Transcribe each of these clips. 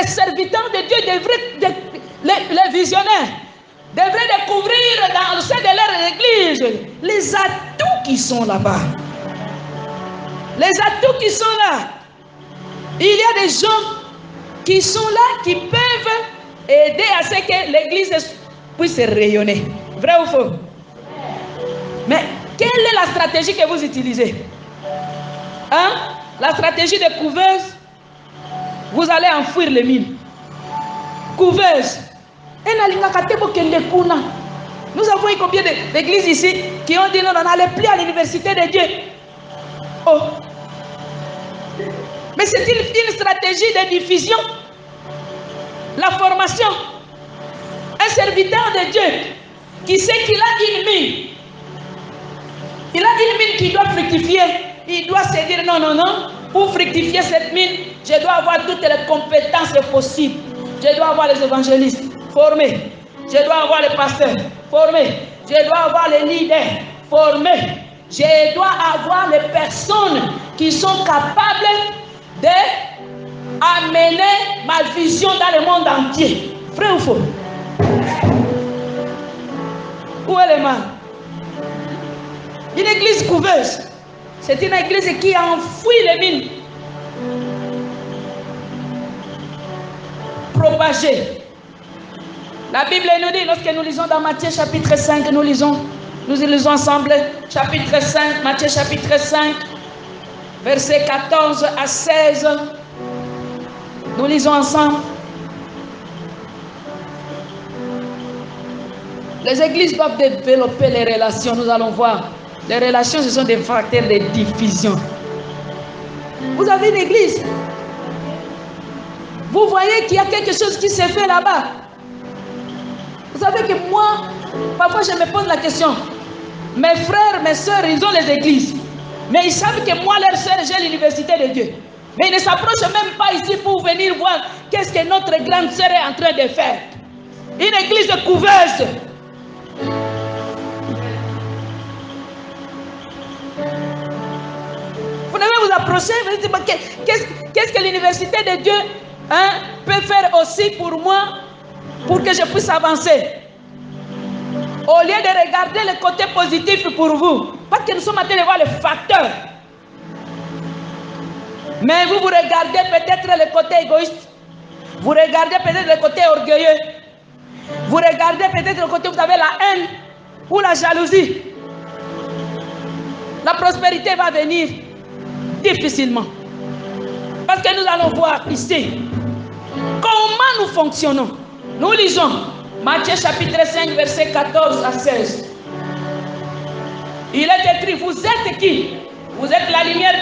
les serviteurs de Dieu devraient, les visionnaires, devraient découvrir dans le sein de leur église les atouts qui sont là-bas. Les atouts qui sont là. Il y a des gens qui sont là, qui peuvent aider à ce que l'église puisse rayonner. Vrai ou faux? Mais quelle est la stratégie que vous utilisez? Hein? La stratégie de couveuse, vous allez enfouir les mines. Couveuse. Nous avons eu combien d'églises ici qui ont dit non, on n'allait plus à l'université de Dieu. Oh. Mais c'est une stratégie de diffusion. La formation. Un serviteur de Dieu qui sait qu'il a une mine. Il a une mine qui doit fructifier. Il doit se dire non, non, non. Pour fructifier cette mine, je dois avoir toutes les compétences possibles. Je dois avoir les évangélistes formés. Je dois avoir les pasteurs formés. Je dois avoir les leaders formés. Je dois avoir les personnes qui sont capables d'amener ma vision dans le monde entier. Vrai ou faux? Où est le mal? Une église couveuse, c'est une église qui a enfoui les mines. Propagée. La Bible nous dit, lorsque nous lisons dans Matthieu chapitre 5, nous lisons ensemble, chapitre 5, Matthieu chapitre 5, versets 14 à 16. Nous lisons ensemble. Les églises doivent développer les relations, nous allons voir. Les relations, ce sont des facteurs de diffusion. Vous avez une église. Vous voyez qu'il y a quelque chose qui se fait là-bas. Vous savez que moi, parfois je me pose la question. Mes frères, mes soeurs, ils ont les églises. Mais ils savent que moi, leur soeur, j'ai l'université de Dieu. Mais ils ne s'approchent même pas ici pour venir voir qu'est-ce que notre grande soeur est en train de faire. Une église couveuse. Vous devez vous approcher, vous dites, qu'est-ce que l'université de Dieu peut faire aussi pour moi, pour que je puisse avancer. Au lieu de regarder le côté positif pour vous, parce que nous sommes en train de voir les facteurs. Mais vous regardez peut-être le côté égoïste, vous regardez peut-être le côté orgueilleux, vous regardez peut-être le côté où vous avez la haine ou la jalousie. La prospérité va venir difficilement. Parce que nous allons voir ici comment nous fonctionnons. Nous lisons Matthieu chapitre 5, verset 14 à 16. Il est écrit, vous êtes qui? Vous êtes la lumière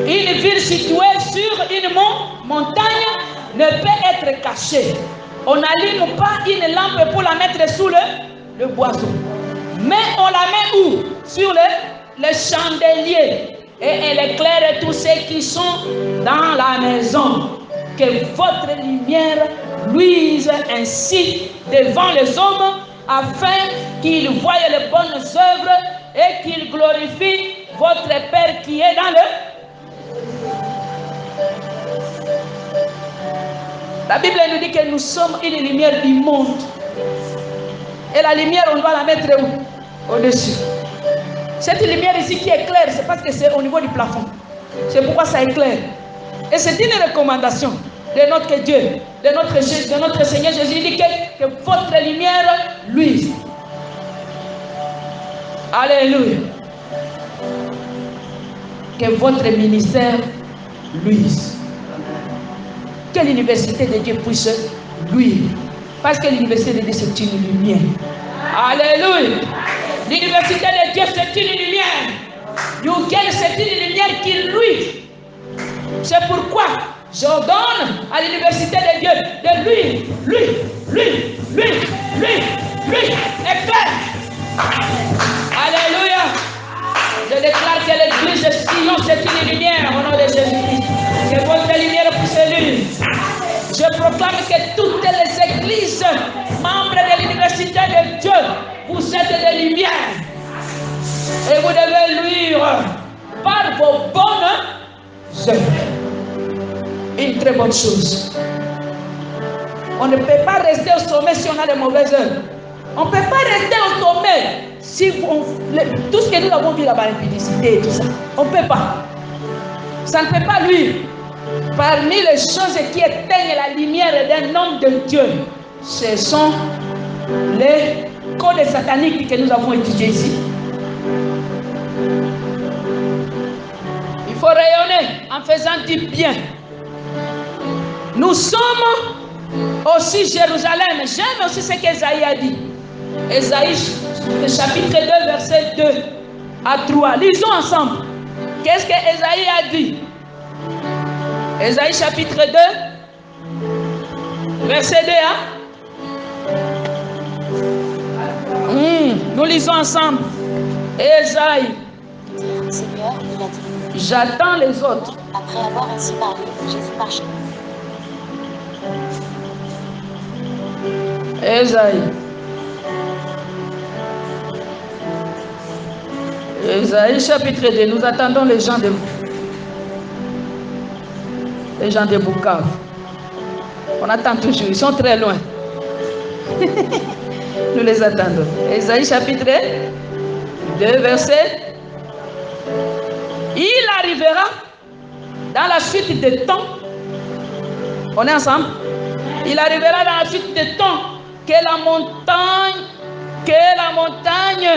une ville située sur une montagne ne peut être cachée. On n'allume pas une lampe pour la mettre sous le boisseau. Mais on la met où? Sur le chandelier. Et elle éclaire tous ceux qui sont dans la maison. Que votre lumière luise ainsi devant les hommes, afin qu'ils voient les bonnes œuvres et qu'ils glorifient votre Père qui est dans le... La Bible nous dit que nous sommes une lumière du monde. Et la lumière, on doit la mettre où? Au-dessus. Cette lumière ici qui éclaire, c'est parce que c'est au niveau du plafond. C'est pourquoi ça éclaire. Et c'est une recommandation de notre Dieu, de notre Seigneur Jésus. Il dit que votre lumière luise. Alléluia. Que votre ministère luise. Que l'université de Dieu puisse luire. Parce que l'université de Dieu, c'est une lumière. Alléluia. L'université de Dieu, c'est une lumière. Yougen, c'est une lumière qui luit. C'est pourquoi j'ordonne à l'université de Dieu de lui, éclaire. Alléluia. Je déclare que l'église de Sion, c'est une lumière au nom de Jésus-Christ. Que votre lumière puisse luire. Je proclame que toutes les églises, membres de l'université de Dieu, vous êtes des lumières. Et vous devez luire par vos bonnes œuvres. une très bonne chose. On ne peut pas rester au sommet si on a de mauvaises heures. On ne peut pas rester au sommet si tout ce que nous avons vu là-bas, l'impudicité et tout ça. On ne peut pas. Ça ne peut pas lui. Parmi les choses qui éteignent la lumière d'un homme de Dieu, ce sont les codes sataniques que nous avons étudiés ici. Il faut rayonner en faisant du bien. Nous sommes aussi Jérusalem. J'aime aussi ce qu'Ésaïe a dit. Ésaïe chapitre 2 verset 2 à 3. Lisons ensemble. Qu'est-ce que Ésaïe a dit? Ésaïe chapitre 2 verset 2 Nous lisons ensemble. Ésaïe. Seigneur, il a dit. J'attends les autres. Après avoir ainsi parlé, Jésus marchait. Ésaïe. Ésaïe chapitre 2. Nous attendons les gens de Bukavu. On attend toujours. Ils sont très loin. Nous les attendons. Ésaïe chapitre 2 verset. Il arrivera dans la suite des temps. On est ensemble? Il arrivera dans la suite des temps que la montagne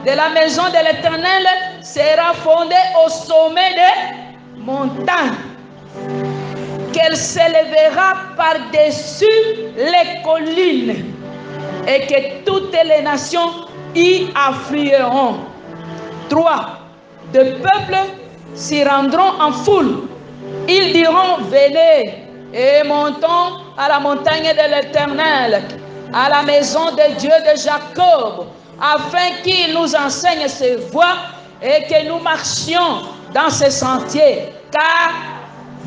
de la maison de l'Éternel sera fondée au sommet des montagnes, qu'elle s'élèvera par-dessus les collines et que toutes les nations y afflueront. 3. De peuples s'y rendront en foule. Ils diront: venez et montons à la montagne de l'Éternel, à la maison de Dieu de Jacob, afin qu'il nous enseigne ses voies et que nous marchions dans ses sentiers. Car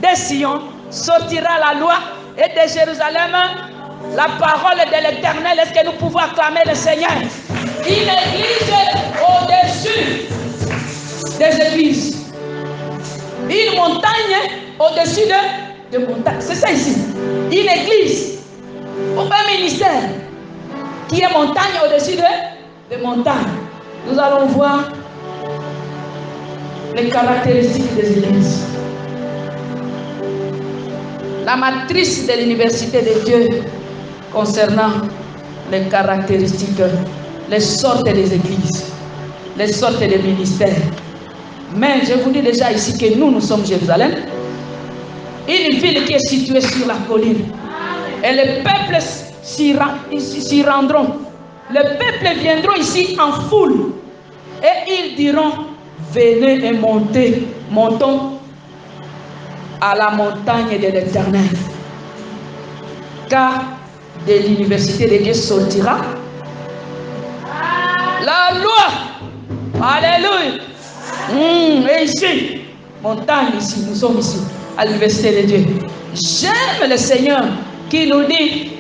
de Sion sortira la loi et de Jérusalem la parole de l'Éternel. Est-ce que nous pouvons acclamer le Seigneur? Une église au-dessus des églises. Une montagne au-dessus de montagnes. C'est ça ici. Une église, un ministère qui est montagne au-dessus de montagnes. Nous allons voir les caractéristiques des églises. La matrice de l'université de Dieu concernant les caractéristiques, les sortes des églises, les sortes des ministères. Mais je vous dis déjà ici que nous sommes Jérusalem, une ville qui est située sur la colline. Et les peuples s'y rendront. Les peuples viendront ici en foule. Et ils diront: venez et montons à la montagne de l'Éternel. Car de l'université de Dieu sortira la loi. Alléluia. Et ici, montagne ici, nous sommes ici, à l'université de Dieu. J'aime le Seigneur qui nous dit,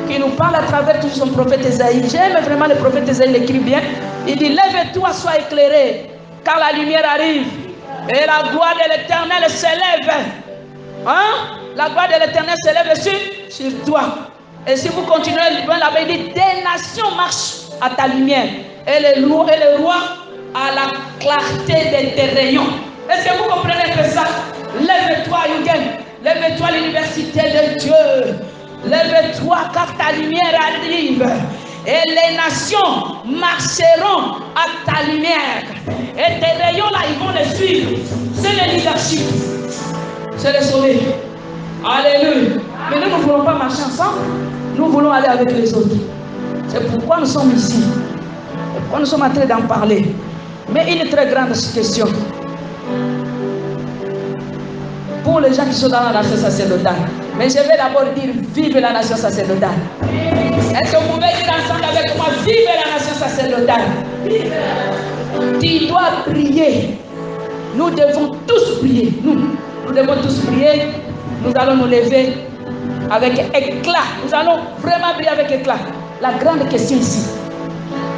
qui nous parle à travers tout son prophète Ésaïe. J'aime vraiment le prophète Ésaïe, il écrit bien. Il dit: lève-toi, sois éclairé, car la lumière arrive et la gloire de l'Éternel s'élève. La gloire de l'Éternel s'élève sur toi. Et si vous continuez là-bas, il dit: des nations marchent à ta lumière et le roi à la clarté de tes rayons. Est-ce que vous comprenez que ça? Lève-toi, Yugen. Lève-toi, l'université de Dieu. Lève-toi, car ta lumière arrive. Et les nations marcheront à ta lumière. Et tes rayons là, ils vont les suivre. C'est le leadership. C'est le soleil. Alléluia. Mais nous ne voulons pas marcher ensemble. Nous voulons aller avec les autres. C'est pourquoi nous sommes ici. C'est pourquoi nous sommes en train d'en parler. Mais une très grande question pour les gens qui sont dans la nation sacerdotale. Mais je vais d'abord dire: vive la nation sacerdotale. Est-ce que vous pouvez dire ensemble avec moi: vive la nation sacerdotale? Tu dois prier. Nous devons tous prier. Nous devons tous prier. Nous allons nous lever avec éclat. Nous allons vraiment prier avec éclat. La grande question ici,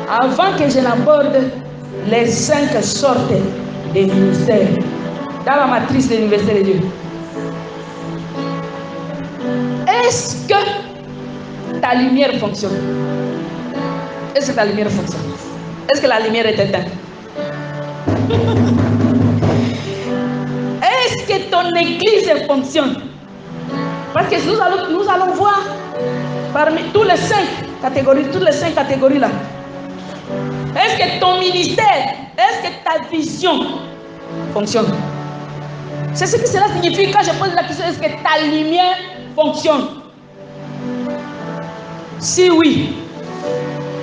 avant que je n'aborde les 5 sortes des ministères dans la matrice de l'université de Dieu, est-ce que ta lumière fonctionne? Est-ce que ta lumière fonctionne? Est-ce que la lumière est éteinte? Est-ce que ton église fonctionne? Parce que nous allons voir parmi toutes les 5 catégories là. Est-ce que ton ministère, est-ce que ta vision fonctionne? C'est ce que cela signifie quand je pose la question, est-ce que ta lumière fonctionne? Si oui,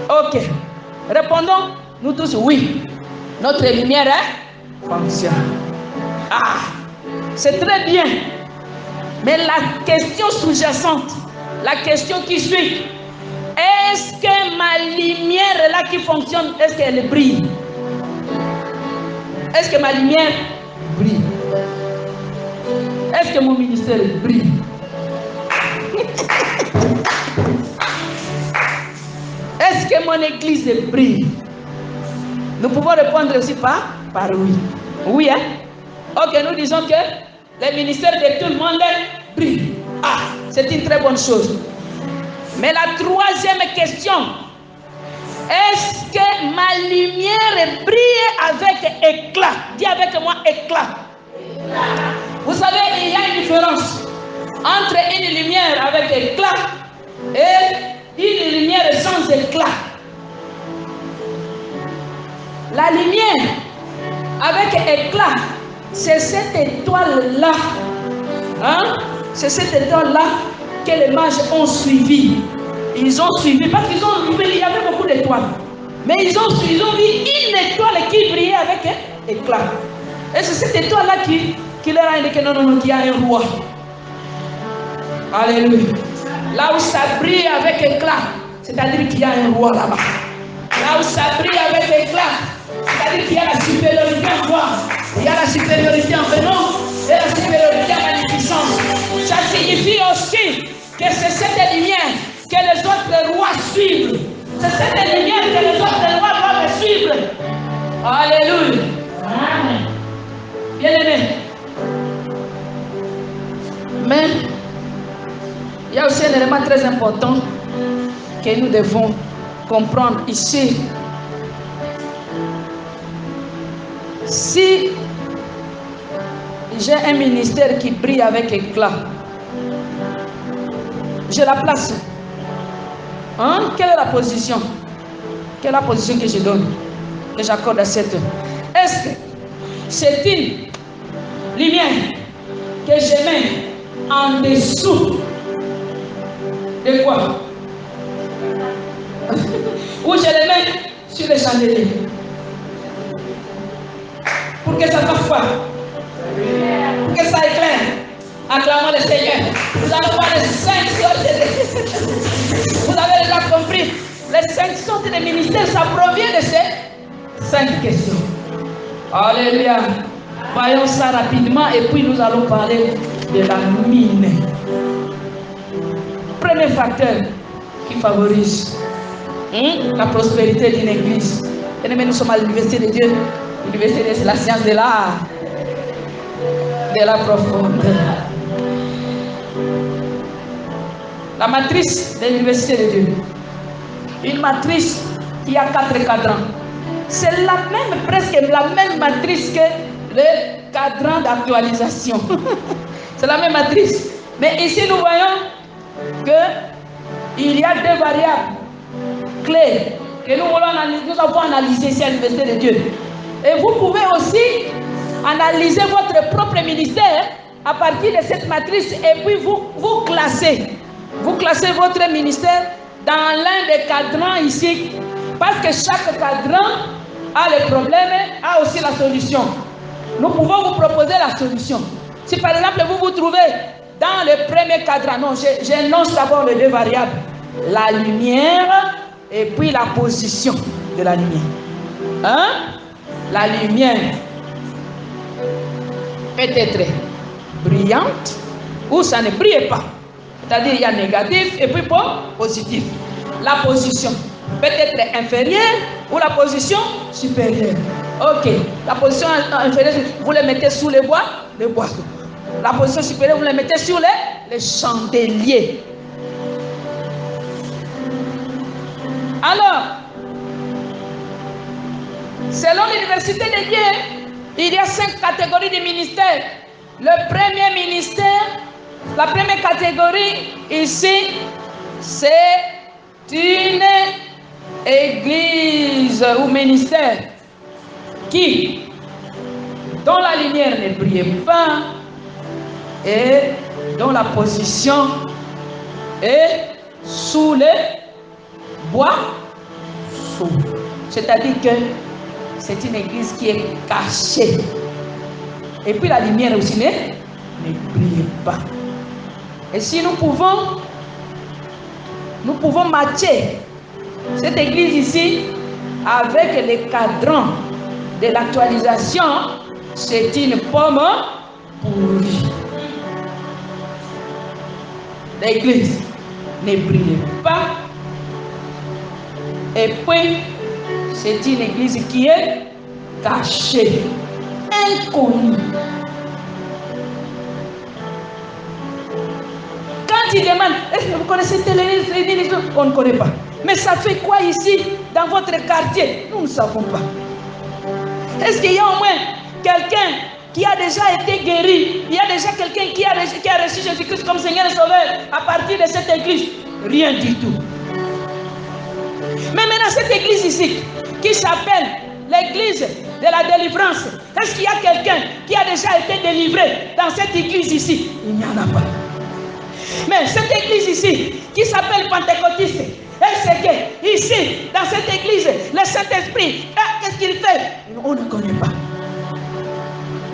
ok. Répondons, nous tous oui. Notre lumière fonctionne. Ah, c'est très bien. Mais la question sous-jacente, la question qui suit, est-ce que ma lumière là qui fonctionne, est-ce qu'elle brille? Est-ce que ma lumière brille? Est-ce que mon ministère brille? Est-ce que mon église brille? Nous pouvons répondre aussi par oui. Oui, hein? Ok, nous disons que les ministères de tout le monde brillent. Ah, c'est une très bonne chose. Mais la troisième question, est-ce que ma lumière brille avec éclat? Dis avec moi éclat. Vous savez, il y a une différence entre une lumière avec éclat et une lumière sans éclat. La lumière avec éclat, c'est cette étoile-là. Hein? C'est cette étoile-là que les mages ont suivi. Ils ont suivi, parce qu'ils ont vu, il y avait beaucoup d'étoiles. Mais ils ont vu une étoile qui brillait avec éclat. Et c'est cette étoile-là qui leur a indiqué non, qu'il y a un roi. Alléluia. Là où ça brille avec éclat, c'est-à-dire qu'il y a un roi là-bas. Là où ça brille avec éclat, c'est-à-dire qu'il y a la supériorité en quoi? Il y a la supériorité en prénom et la supériorité en magnificence. Ça signifie aussi que c'est cette lumière que les autres rois suivent. C'est cette lumière que les autres rois doivent suivre. Alléluia. Amen. Bien-aimé. Mais il y a aussi un élément très important que nous devons comprendre ici. Si j'ai un ministère qui brille avec éclat, je la place. Hein? Quelle est la position? Quelle est la position que je donne, que j'accorde à cette? Est-ce que c'est une lumière que je mets en dessous de quoi? Ou je les mets sur les chandeliers pour que ça fasse quoi? Pour que ça éclaire. Acclamons le Seigneur. Nous allons voir les 5 sortes. Vous avez déjà compris. Les 5 sortes de ministères, ça provient de ces 5 questions. Alléluia. Voyons ça rapidement et puis nous allons parler de la mine. Premier facteur qui favorise la prospérité d'une église. Et nous sommes à l'université de Dieu. L'université, c'est la science de l'art, de la profondeur. La matrice de l'université de Dieu. Une matrice qui a 4 cadrans. C'est la même, presque la même matrice que le cadran d'actualisation. C'est la même matrice. Mais ici, nous voyons qu'il y a 2 variables clés que nous avons analysées ici à l'université de Dieu. Et vous pouvez aussi analyser votre propre ministère à partir de cette matrice et puis vous classez. Vous classez votre ministère dans l'un des cadrans ici. Parce que chaque cadran a le problème, a aussi la solution. Nous pouvons vous proposer la solution. Si par exemple vous vous trouvez dans le premier cadran, non, j'énonce d'abord les 2 variables. La lumière et puis la position de la lumière. Hein? La lumière peut être brillante ou ça ne brille pas. C'est-à-dire il y a négatif et puis positif. La position peut être inférieure ou la position supérieure. Ok. La position inférieure, vous les mettez sous les bois. La position supérieure, vous les mettez sur les chandeliers. Alors, selon l'université de Dieu, il y a 5 catégories de ministères. Le premier ministère, la première catégorie ici, c'est une église ou ministère qui, dont la lumière ne brille pas et dont la position est sous les bois sous. C'est-à-dire que c'est une église qui est cachée. Et puis la lumière aussi ne brille pas. Et si nous pouvons matcher cette église ici avec les cadrans de l'actualisation, c'est une pomme pourrie. L'église ne brille pas. Et puis, c'est une église qui est cachée, inconnue. Quand il demande, est-ce que vous connaissez telle église? On ne connaît pas. Mais ça fait quoi ici, dans votre quartier? Nous ne savons pas. Est-ce qu'il y a au moins quelqu'un qui a déjà été guéri? Il y a déjà quelqu'un qui a reçu Jésus-Christ comme Seigneur et Sauveur à partir de cette église? Rien du tout. Mais maintenant, cette église ici, qui s'appelle l'église de la délivrance, est-ce qu'il y a quelqu'un qui a déjà été délivré dans cette église ici? Il n'y en a pas. Mais cette église ici, qui s'appelle pentecôtiste, est-ce que ici, dans cette église, le Saint-Esprit, qu'est-ce qu'il fait? On ne connaît pas.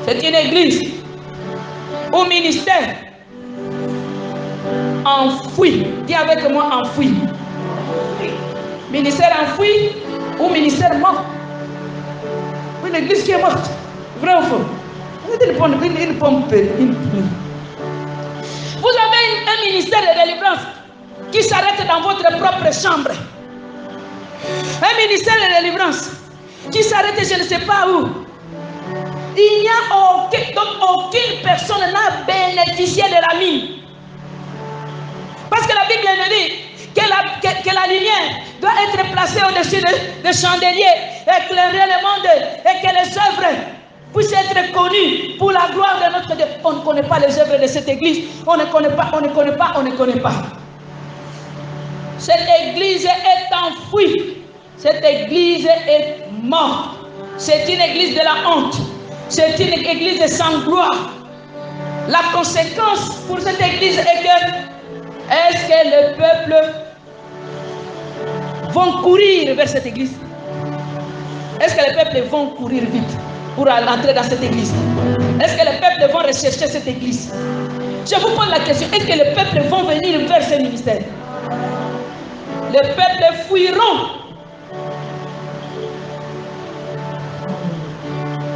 C'est une église au ministère enfoui. Dis avec moi, enfoui. Ministère enfoui ou ministère mort. Une église qui est morte. Vrai ou faux? Vous avez un ministère de délivrance qui s'arrête dans votre propre chambre. Un ministère de délivrance qui s'arrête je ne sais pas où. Il n'y a aucune personne n'a bénéficié de la mine. Parce que la Bible nous dit que la lumière doit être placée au-dessus des chandeliers, éclairer le monde et que les œuvres puissent être connues pour la gloire de notre Dieu. On ne connaît pas les œuvres de cette église. On ne connaît pas. Cette église est enfouie. Cette église est morte. C'est une église de la honte. C'est une église sans gloire. La conséquence pour cette église est que est-ce que le peuple vont courir vers cette église? Est-ce que les peuples vont courir vite pour entrer dans cette église? Est-ce que les peuples vont rechercher cette église? Je vous pose la question, est-ce que les peuples vont venir vers ce ministère? Les peuples fuiront.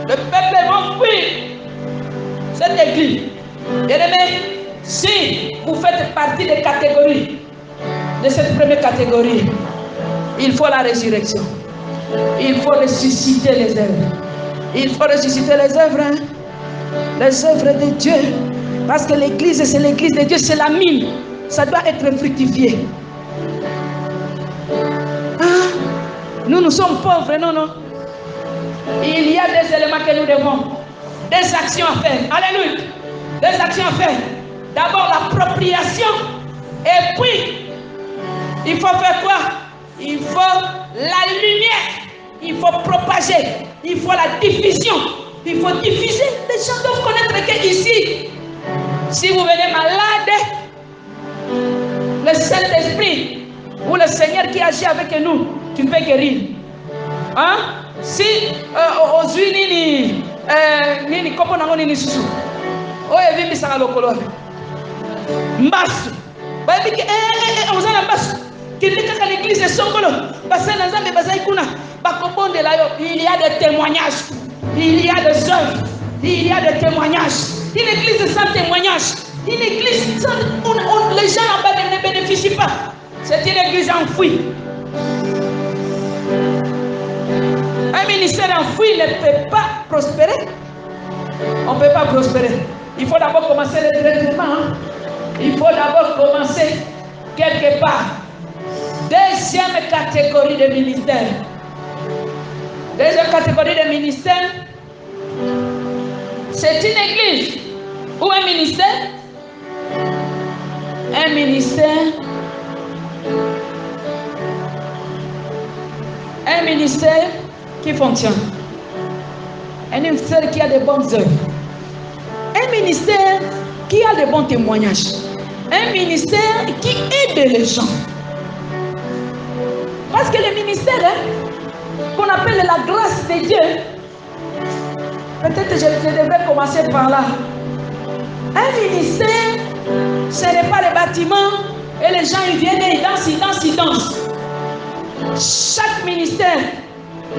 Le peuple va fuir cette église. Bien-aimés, si vous faites partie des catégories, de cette première catégorie, il faut la résurrection. Il faut ressusciter les œuvres. Il faut ressusciter les œuvres. Hein? Les œuvres de Dieu. Parce que l'église, c'est l'église de Dieu, c'est la mine. Ça doit être fructifié. Ah, nous sommes pauvres, non. Il y a des éléments que nous devons. Des actions à faire. Alléluia. Des actions à faire. D'abord l'appropriation. Et puis, il faut faire quoi? Il faut la lumière. Il faut propager. Il faut la diffusion. Il faut diffuser. Les gens doivent connaître qu'ici, si vous venez malade, le Saint-Esprit ou le Seigneur qui agit avec nous, tu peux guérir. Hein? Si aux Unis, nini kopo nango nini susu. Oye vimbi sanga lokolo. Mbasu. Babi ke ozana mbasu. Kilika ka l'église de Songolo. Basana nzambe bazai kuna. Bakobonde la yo. Il y a des témoignages. Il y a des œuvres. Il y a des témoignages. Une église sans témoignage. Une église sans... les gens en bas ne bénéficient pas. C'est une église enfouie. Un ministère enfoui ne peut pas prospérer. On ne peut pas prospérer. Il faut d'abord commencer le traitement. Il faut d'abord commencer quelque part. Deuxième catégorie de ministère. Deuxième catégorie de ministère, c'est une église ou un ministère. Un ministère. Un ministère qui fonctionne. Un ministère qui a de bonnes œuvres. Un ministère qui a de bons témoignages. Un ministère qui aide les gens. Parce que le ministère qu'on appelle la grâce de Dieu, peut-être je devrais commencer par là. Un ministère, ce n'est pas le bâtiment et les gens ils viennent, ils dansent. Chaque ministère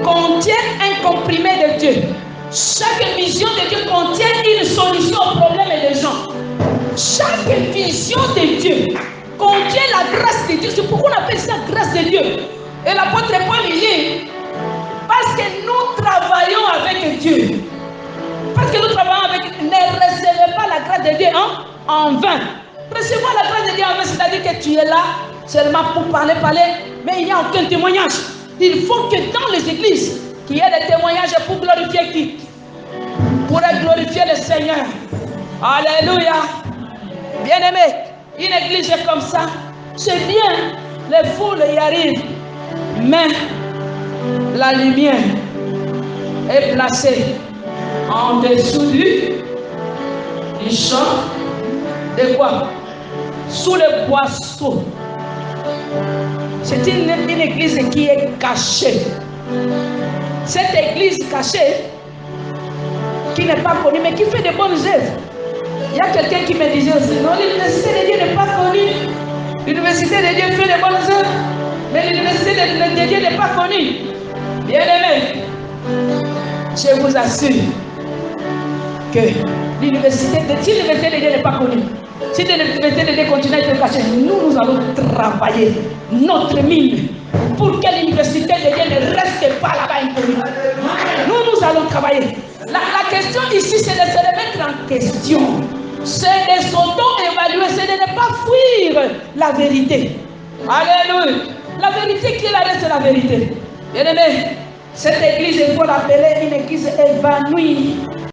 contient un comprimé de Dieu. Chaque vision de Dieu contient une solution au problème des gens. Chaque vision de Dieu contient la grâce de Dieu. C'est pourquoi on appelle ça grâce de Dieu. Et l'apôtre Paul dit, parce que nous travaillons avec Dieu. Parce que nous travaillons avec Dieu. Ne recevez pas la grâce de Dieu en vain. Recevoir la grâce de Dieu en vain, c'est-à-dire que tu es là seulement pour parler, mais il n'y a aucun témoignage. Il faut que dans les églises, qu'il y ait des témoignages pour glorifier qui? Pour glorifier le Seigneur. Alléluia. Bien-aimé, une église comme ça, c'est bien, les foules y arrivent, mais la lumière est placée en dessous du champ de quoi? Sous le boisseau. C'est une église qui est cachée. Cette église cachée, qui n'est pas connue, mais qui fait de bonnes œuvres. Il y a quelqu'un qui me disait aussi, non, l'université de Dieu n'est pas connue. L'université de Dieu fait de bonnes œuvres, mais l'université de Dieu n'est pas connue. Bien-aimé, je vous assure que l'université de Dieu n'est pas connue. Si l'université de Dieu continue à être cachée, nous allons travailler notre mine pour que l'université de Dieu ne reste pas là-bas inconnue. Nous allons travailler. La question ici, c'est de se remettre en question. C'est de s'auto-évaluer, c'est de ne pas fuir la vérité. Alléluia. La vérité qui est là, c'est la vérité. Bien-aimé, cette église, il faut l'appeler une église évanouie.